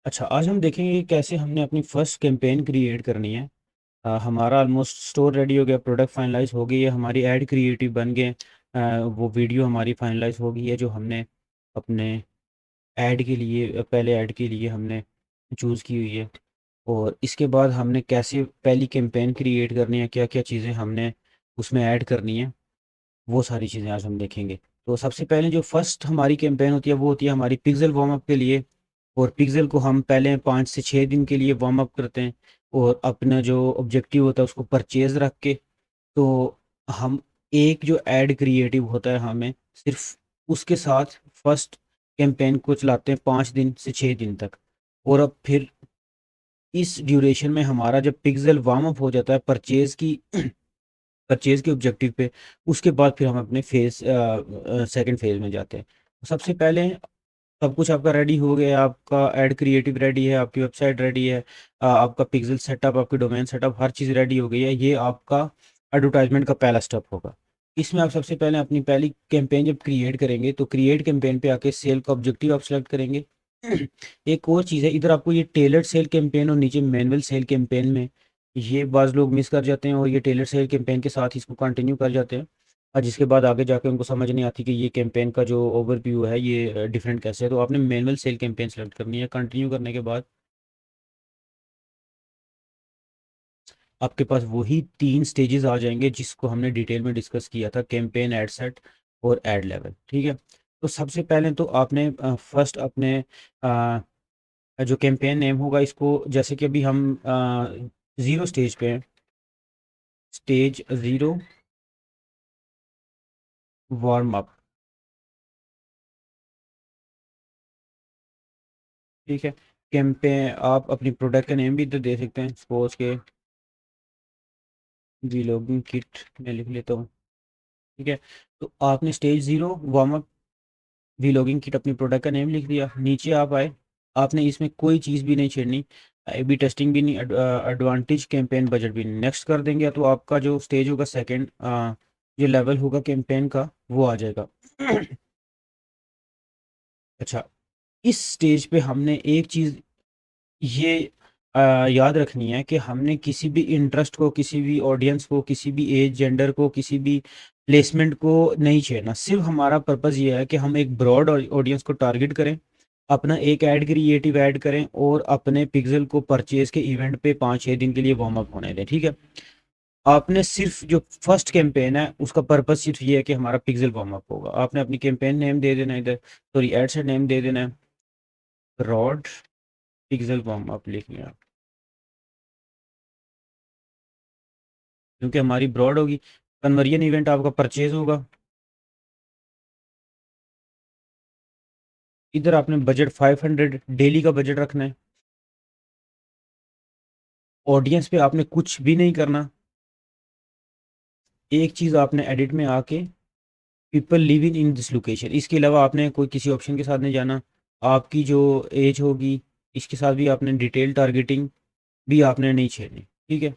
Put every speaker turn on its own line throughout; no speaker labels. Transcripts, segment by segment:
अच्छा, आज हम देखेंगे कि कैसे हमने अपनी फर्स्ट कैंपेन क्रिएट करनी है। हमारा ऑलमोस्ट स्टोर रेडी हो गया, प्रोडक्ट फाइनलाइज हो गई है, हमारी ऐड क्रिएटिव बन गए। वो वीडियो हमारी फाइनलाइज हो गई है जो हमने अपने ऐड के लिए, पहले ऐड के लिए हमने चूज़ की हुई है। और इसके बाद हमने कैसे पहली कैंपेन क्रिएट करनी है, क्या क्या चीज़ें हमने उसमें ऐड करनी है, वो सारी चीज़ें आज हम देखेंगे। तो सबसे पहले जो फर्स्ट हमारी कैंपेन होती है वो होती है हमारी पिक्सल वार्म अप के लिए। और पिक्सल को हम पहले 5 से 6 दिन के लिए वार्म अप करते हैं। और अपना जो ऑब्जेक्टिव होता है उसको परचेज रख के, तो हम एक जो ऐड क्रिएटिव होता है हमें सिर्फ उसके साथ फर्स्ट कैंपेन को चलाते हैं 5 दिन से 6 दिन तक। और अब फिर इस ड्यूरेशन में हमारा जब पिक्सल वार्म अप हो जाता है परचेज की परचेज के ऑब्जेक्टिव पे, उसके बाद फिर हम अपने फेज सेकंड फेज में जाते हैं। सबसे पहले सब कुछ आपका रेडी हो गया, आपका एड क्रिएटिव रेडी है, आपकी वेबसाइट रेडी है, आपका पिक्सल सेटअप, आपकी डोमेन सेटअप, हर चीज़ रेडी हो गई है। ये आपका एडवर्टाइजमेंट का पहला स्टेप होगा। इसमें आप सबसे पहले अपनी पहली कैंपेन जब क्रिएट करेंगे तो क्रिएट कैंपेन पे आके सेल का ऑब्जेक्टिव आप सेलेक्ट करेंगे। एक और चीज़ है, इधर आपको ये टेलर्ड सेल कैंपेन और नीचे मैनुअल सेल कैंपेन में ये बाज़ लोग मिस कर जाते हैं और ये टेलर सेल कैंपेन के साथ ही इसको कंटिन्यू कर जाते हैं। और जिसके बाद आगे जाके उनको समझ नहीं आती कि ये कैंपेन का जो ओवरव्यू है ये डिफरेंट कैसे है। तो आपने मैनुअल सेल कैंपेन सेलेक्ट करनी है। कंटिन्यू करने के बाद आपके पास वही 3 स्टेजेस आ जाएंगे जिसको हमने डिटेल में डिस्कस किया था, कैंपेन, एड सेट और एड लेवल। ठीक है। तो सबसे पहले तो आपने फर्स्ट अपने जो कैंपेन नेम होगा इसको, जैसे कि अभी हम 0 स्टेज पे हैं, स्टेज 0 वार्म अप। ठीक है। कैंपेन आप अपनी प्रोडक्ट का नेम भी इधर दे सकते हैं, सपोज के वीलॉगिंग किट मैं लिख लेता हूँ। ठीक है। तो आपने stage 0 warm up vlogging kit अपनी प्रोडक्ट का नेम लिख दिया, नीचे आप आए, आपने इसमें कोई चीज़ भी नहीं छेड़नी, ए बी टेस्टिंग भी नहीं, एडवांटेज कैंपेन बजट भी नहीं, नेक्स्ट कर देंगे तो आपका जो स्टेज होगा सेकंड, जो लेवल होगा कैंपेन का वो आ जाएगा। अच्छा, इस स्टेज पे हमने एक चीज़ ये याद रखनी है कि हमने किसी भी इंटरेस्ट को, किसी भी ऑडियंस को, किसी भी एज जेंडर को, किसी भी प्लेसमेंट को नहीं छेड़ना। सिर्फ हमारा पर्पस ये है कि हम एक ब्रॉड ऑडियंस को टारगेट करें, अपना एक ऐड क्रिएटिव ऐड करें और अपने पिक्सल को परचेज के इवेंट पे 5 6 दिन के लिए वार्म अप होने दें। ठीक है। आपने सिर्फ जो फर्स्ट कैंपेन है उसका पर्पस सिर्फ ये है कि हमारा पिक्सल वार्म अप होगा। आपने अपनी कैंपेन नेम दे देना, इधर सॉरी एड से नेम दे देना है, ब्रॉड पिक्सल वार्म अप लिख लिया, क्योंकि हमारी ब्रॉड होगी। कन्वर्जन इवेंट आपका परचेज होगा। इधर आपने बजट 500 डेली का बजट रखना है। ऑडियंस पे आपने कुछ भी नहीं करना। एक चीज़ आपने एडिट में आके people living in this location, इसके अलावा आपने कोई किसी ऑप्शन के साथ नहीं जाना। आपकी जो एज होगी इसके साथ भी आपने डिटेल टारगेटिंग भी आपने नहीं छेड़नी। ठीक है।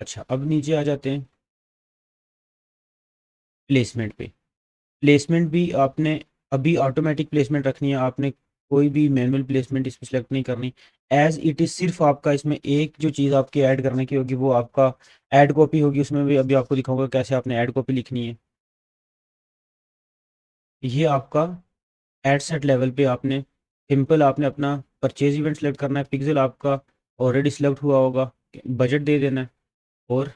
अच्छा, अब नीचे आ जाते हैं प्लेसमेंट पे। प्लेसमेंट भी आपने अभी ऑटोमेटिक प्लेसमेंट रखनी है, आपने कोई भी मैनुअल प्लेसमेंट इसमें सेलेक्ट नहीं करनी। एज इट इज़ सिर्फ आपका इसमें एक जो चीज़ आपकी ऐड करने की होगी वो आपका ऐड कॉपी होगी। उसमें भी अभी आपको दिखाऊंगा कैसे आपने ऐड कॉपी लिखनी है। ये आपका एड सेट लेवल पे आपने सिंपल आपने अपना परचेज इवेंट सेलेक्ट करना है, पिक्सल आपका ऑलरेडी सिलेक्ट हुआ होगा, बजट दे देना है और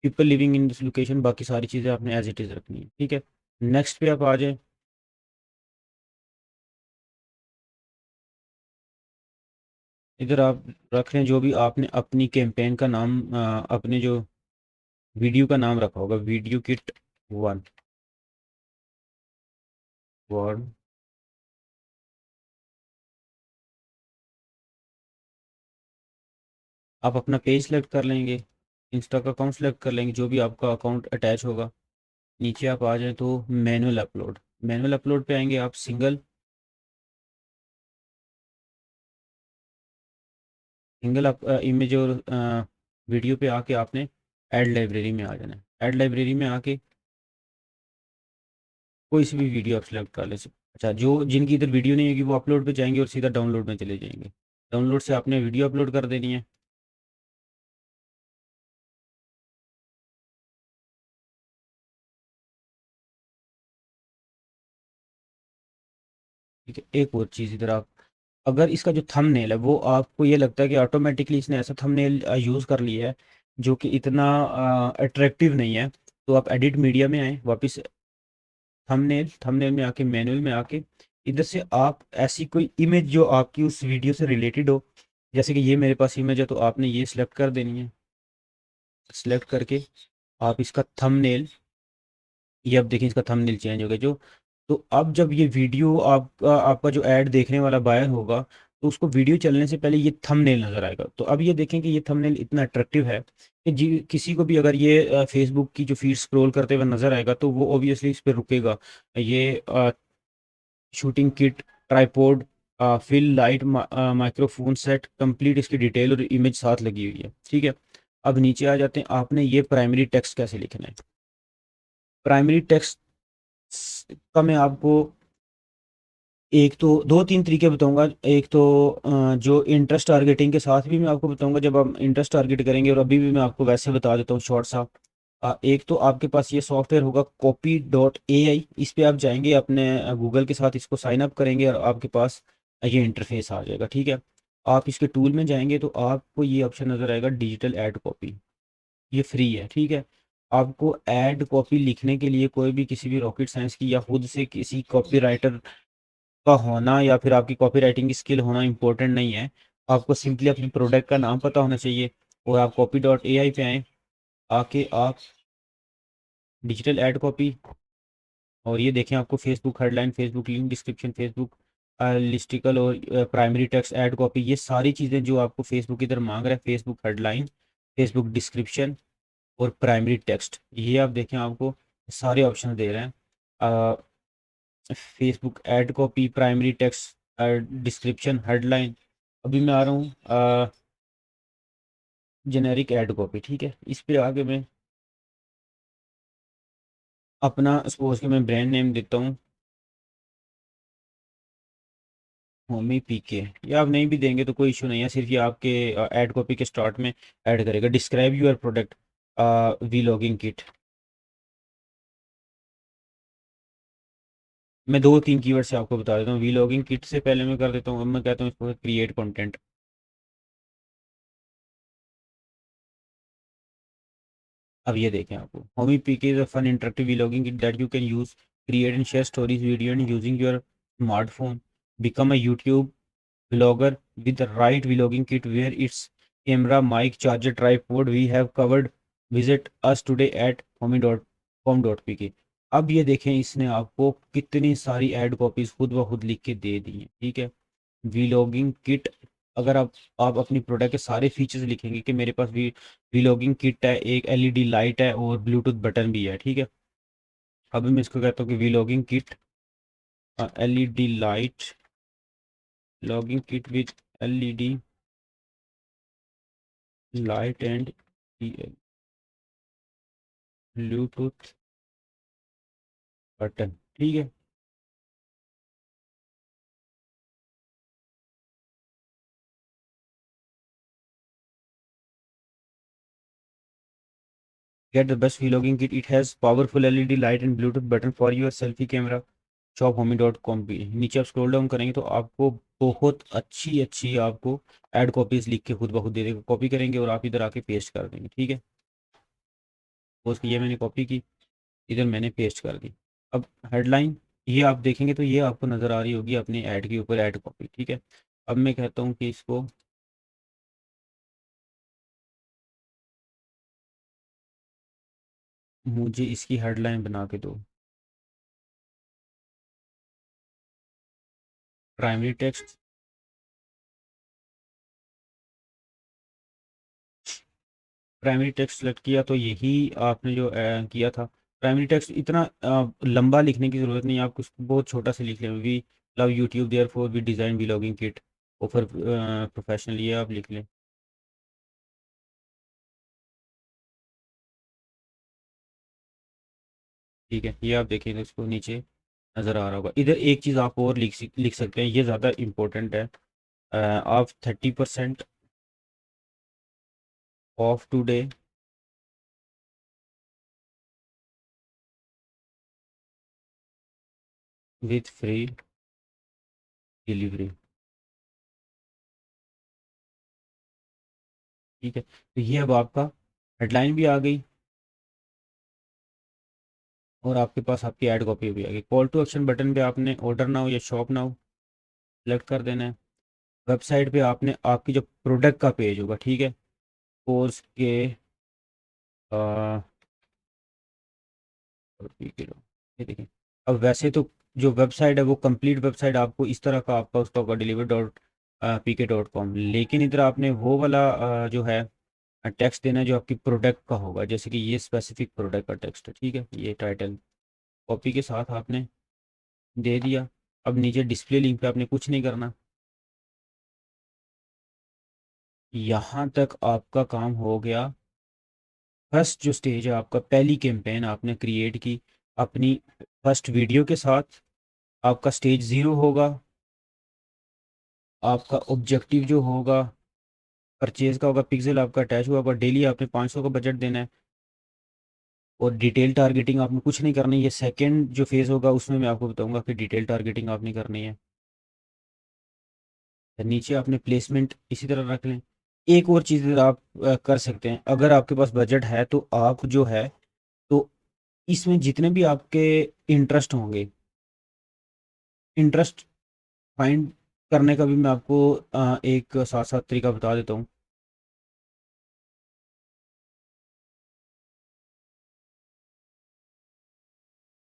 people living in this location, बाकी सारी चीज़ें आपने एज इट इज़ रखनी है। ठीक है। नेक्स्ट पे आप आ जाए। इधर आप रख रहे हैं जो भी आपने अपनी कैंपेन का नाम, अपने जो वीडियो का नाम रखा होगा, वीडियो किट 1 वर्ड। आप अपना पेज सेलेक्ट कर लेंगे, इंस्टा का अकाउंट सेलेक्ट कर लेंगे, जो भी आपका अकाउंट अटैच होगा। नीचे आप आ जाएं तो मैनुअल अपलोड, मैनुअल अपलोड पे आएंगे आप, सिंगल सिंगल आप इमेज और वीडियो पे आके आपने ऐड लाइब्रेरी में आ जाना है। ऐड लाइब्रेरी में आके कोई सी भी वीडियो आप सेलेक्ट कर ले। अच्छा, जो जिनकी इधर वीडियो नहीं होगी वो अपलोड पे जाएंगे और सीधा डाउनलोड में चले जाएंगे। डाउनलोड से आपने वीडियो अपलोड कर देनी है। ठीक है, एक और चीज़ इधर आप, अगर इसका जो थंबनेल है वो आपको ये लगता है कि ऑटोमेटिकली इसने ऐसा थंबनेल यूज़ कर लिया है जो कि इतना अट्रैक्टिव नहीं है, तो आप एडिट मीडिया में आए वापस, थंबनेल, थंबनेल में आके मैनुअल में आके इधर से आप ऐसी कोई इमेज जो आपकी उस वीडियो से रिलेटेड हो, जैसे कि ये मेरे पास इमेज है तो आपने ये सिलेक्ट कर देनी है। सिलेक्ट करके आप इसका थंबनेल, ये अब देखिए इसका थंबनेल चेंज हो गया जो, तो अब जब ये वीडियो आपका आपका जो ऐड देखने वाला बायर होगा तो उसको वीडियो चलने से पहले ये थंबनेल नज़र आएगा। तो अब ये देखें कि ये थंबनेल इतना अट्रैक्टिव है कि जी किसी को भी अगर ये फेसबुक की जो फीड स्क्रॉल करते हुए नज़र आएगा तो वो ऑब्वियसली इस पर रुकेगा। ये shooting kit, tripod, fill light, microphone set complete, इसकी डिटेल और इमेज साथ लगी हुई है। ठीक है, अब नीचे आ जाते हैं, आपने ये प्राइमरी टेक्स्ट कैसे लिखना है। प्राइमरी टेक्स्ट का मैं आपको एक तो दो तीन तरीके बताऊंगा। एक तो जो इंटरेस्ट टारगेटिंग के साथ भी मैं आपको बताऊंगा जब आप इंटरेस्ट टारगेट करेंगे, और अभी भी मैं आपको वैसे बता देता हूँ शॉर्ट सा। एक तो आपके पास ये सॉफ्टवेयर होगा copy.ai, इस पे आप जाएंगे अपने गूगल के साथ इसको साइन अप करेंगे और आपके पास ये इंटरफेस आ जाएगा। ठीक है, आप इसके टूल में जाएंगे तो आपको ये ऑप्शन नज़र आएगा डिजिटल ऐड कॉपी, ये फ्री है। ठीक है, आपको ऐड कॉपी लिखने के लिए कोई भी किसी भी रॉकेट साइंस की या खुद से किसी कॉपीराइटर का होना या फिर आपकी कॉपीराइटिंग की स्किल होना इम्पोर्टेंट नहीं है। आपको सिंपली अपनी प्रोडक्ट का नाम पता होना चाहिए और आप copy.ai पे आए, आके आप डिजिटल ऐड कॉपी, और ये देखें आपको Facebook headline, Facebook link description, Facebook listicle और प्राइमरी टेक्स्ट ऐड कॉपी, ये सारी चीज़ें जो आपको फेसबुक इधर मांग रहा है, फेसबुक हेडलाइन, फेसबुक डिस्क्रिप्शन और प्राइमरी टेक्स्ट, ये आप देखें आपको सारे ऑप्शन दे रहे हैं। Facebook ad copy, primary text, description, headline. अभी मैं आ रहा हूँ जेनेरिक ऐड कॉपी। ठीक है, इस पे आगे मैं अपना सपोज कि मैं ब्रांड नेम देता हूँ होमी पीके, या आप नहीं भी देंगे तो कोई इशू नहीं है, सिर्फ ये आपके ऐड कॉपी के स्टार्ट में ऐड करेगा। Describe your product, vlogging kit, मैं दो तीन कीवर्ड से आपको बता देता हूँ। वी लॉगिंग किट से पहले मैं कर देता हूँ, अब मैं कहता हूँ इसको क्रिएट कंटेंट। अब ये देखें आपको Homey PK is a fun interactive vlogging kit that you can use create and share stories video and using your smartphone, become a YouTube vlogger with the right vlogging kit where its camera, mic, charger, tripod we have covered. Visit us today at homie.com.pk। अब ये देखें इसने आपको कितनी सारी add copies खुद ब खुद लिख के दे दी हैं। ठीक है, वीलॉगिंग किट, अगर आप अपनी प्रोडक्ट के सारे फीचर्स लिखेंगे कि मेरे पास वीलॉगिंग किट है, एक एलईडी लाइट है और ब्लूटूथ बटन भी है। ठीक है, अभी मैं इसको कहता हूँ कि vlogging kit, LED light, logging kit with LED light and Bluetooth button. ठीक है, get the best vlogging kit, it has powerful LED light and Bluetooth button for your selfie camera, shop होमी.com पे। नीचे आप स्क्रॉल डाउन करेंगे तो आपको बहुत अच्छी अच्छी आपको ऐड कॉपीज लिख के खुद ब खुद दे देगा। कॉपी करेंगे और आप इधर आके पेस्ट कर देंगे। ठीक है, तो उसकी ये मैंने कॉपी की, इधर मैंने पेस्ट कर दी। अब हेडलाइन, ये आप देखेंगे तो ये आपको नज़र आ रही होगी अपने ऐड के ऊपर ऐड कॉपी। ठीक है, अब मैं कहता हूँ कि इसको मुझे इसकी हेडलाइन बना के दो, primary text, primary text select किया तो यही आपने जो किया था। प्राइमरी टेक्स्ट इतना लंबा लिखने की ज़रूरत नहीं है, आप उसको बहुत छोटा से लिख लें। We love YouTube therefore we design vlogging kit offer professional, ये आप लिख लें। ठीक है, ये आप देखेंगे इसको नीचे नज़र आ रहा होगा। इधर एक चीज़ आप और लिख सकते हैं, ये ज़्यादा इम्पोर्टेंट है। आप 30% of today with free delivery. ठीक है, तो ये अब आपका हेडलाइन भी आ गई और आपके पास आपकी ऐड कॉपी भी आ गई। कॉल टू एक्शन बटन पे आपने ऑर्डर नाउ या शॉप नाउ सेलेक्ट कर देना है। वेबसाइट पे आपने आपकी जो प्रोडक्ट का पेज होगा, ठीक है, कोर्स के किलो, ये देखिए। अब वैसे तो जो वेबसाइट है वो कंप्लीट वेबसाइट आपको इस तरह का आपका उसका होगा deliver.pk.com, लेकिन इधर आपने वो वाला जो है टेक्स्ट देना है जो आपकी प्रोडक्ट का होगा, जैसे कि ये स्पेसिफिक प्रोडक्ट का टेक्स्ट है। ठीक है, ये टाइटल कॉपी के साथ आपने दे दिया। अब नीचे डिस्प्ले लिंक पे आपने कुछ नहीं करना। यहाँ तक आपका काम हो गया। फर्स्ट जो स्टेज है आपका, पहली कैंपेन आपने क्रिएट की अपनी फर्स्ट वीडियो के साथ। आपका स्टेज 0 होगा। आपका ऑब्जेक्टिव जो होगा परचेज का होगा, पिक्सल आपका अटैच हुआ होगा, डेली आपने 500 का बजट देना है और डिटेल टारगेटिंग आपने कुछ नहीं करनी। ये सेकंड जो फेज़ होगा उसमें मैं आपको बताऊंगा कि डिटेल टारगेटिंग आपने करनी है। तो नीचे आपने प्लेसमेंट इसी तरह रख लें। एक और चीज़ आप कर सकते हैं, अगर आपके पास बजट है तो आप जो है, तो इसमें जितने भी आपके इंटरेस्ट होंगे, इंटरेस्ट फाइंड करने का भी मैं आपको एक साथ साथ तरीका बता देता हूँ।